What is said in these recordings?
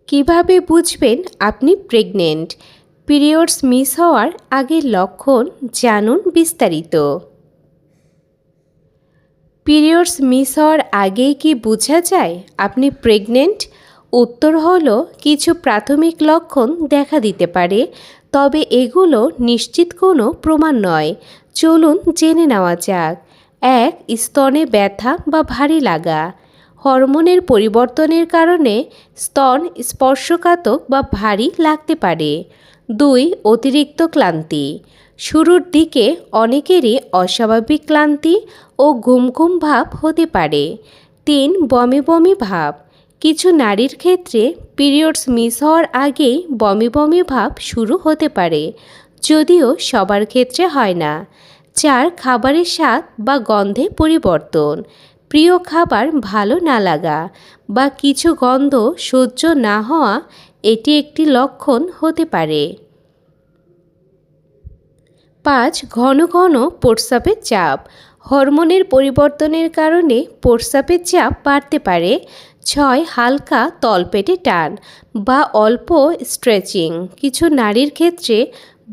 কিভাবে বুঝবেন আপনি প্রেগনেন্ট? পিরিয়ডস মিস হওয়ার আগের লক্ষণ জানুন বিস্তারিত। পিরিয়ডস মিস হওয়ার আগেই কি বোঝা যায় আপনি প্রেগনেন্ট? উত্তর হলো কিছু প্রাথমিক লক্ষণ দেখা দিতে পারে, তবে এগুলো নিশ্চিত কোনো প্রমাণ নয়। চলুন জেনে নেওয়া যাক। 1. স্তনে ব্যথা বা ভারী লাগা। হরমোনের পরিবর্তনের কারণে স্তন স্পর্শকাতর বা ভারী লাগতে পারে। 2. অতিরিক্ত ক্লান্তি। শুরুর দিকে অনেকেরই অস্বাভাবিক ক্লান্তি ও ঘুম ঘুম ভাব হতে পারে। 3. বমি বমি ভাব। কিছু নারীর ক্ষেত্রে পিরিয়ডস মিস হওয়ার আগেই বমি বমি ভাব শুরু হতে পারে, যদিও সবার ক্ষেত্রে হয় না। 4. খাবারের স্বাদ বা গন্ধে পরিবর্তন। প্রিয় খাবার ভালো না লাগা বা কিছু গন্ধ সহ্য না হওয়া এটি একটি লক্ষণ হতে পারে। 5. ঘন ঘন প্রস্রাবের চাপ। হরমোনের পরিবর্তনের কারণে প্রস্রাবের চাপ বাড়তে পারে। 6. হালকা তলপেটে টান বা অল্প স্ট্রেচিং। কিছু নারীর ক্ষেত্রে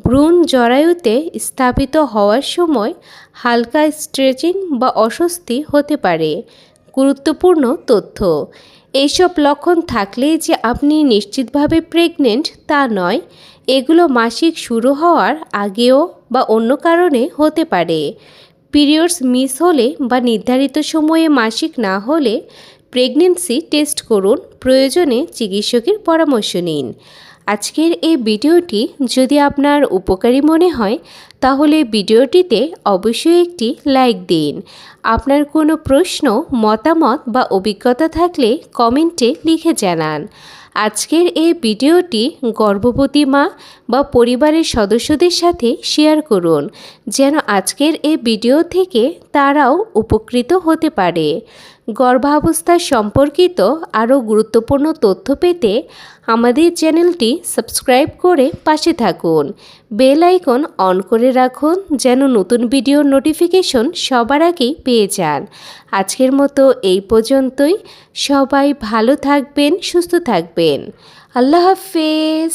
ভ্রূণ জরায়ুতে স্থাপিত হওয়ার সময় হালকা স্ট্রেচিং বা অস্বস্তি হতে পারে। গুরুত্বপূর্ণ তথ্য: এইসব লক্ষণ থাকলে যে আপনি নিশ্চিতভাবে প্রেগনেন্ট তা নয়। এগুলো মাসিক শুরু হওয়ার আগেও বা অন্য কারণে হতে পারে। পিরিয়ডস মিস হলে বা নির্ধারিত সময়ে মাসিক না হলে প্রেগন্যান্সি টেস্ট করুন, প্রয়োজনে চিকিৎসকের পরামর্শ নিন। আজকের এই ভিডিওটি যদি আপনার উপকারী মনে হয় তাহলে ভিডিওটিতে অবশ্যই একটি লাইক দিন। আপনার কোনো প্রশ্ন, মতামত বা অভিজ্ঞতা থাকলে কমেন্টে লিখে জানান। আজকের এই ভিডিওটি গর্ভবতী মা বা পরিবারের সদস্যদের সাথে শেয়ার করুন, যেন আজকের এই ভিডিও থেকে তারাও উপকৃত হতে পারে। গর্ভাবস্থা সম্পর্কিত আরও গুরুত্বপূর্ণ তথ্য পেতে আমাদের চ্যানেলটি সাবস্ক্রাইব করে পাশে থাকুন। বেল আইকন অন করে রাখুন যেন নতুন ভিডিওর নোটিফিকেশন সবার আগেই পেয়ে যান। আজকের মতো এই পর্যন্তই। সবাই ভালো থাকবেন, সুস্থ থাকবেন। আল্লাহ হাফেজ।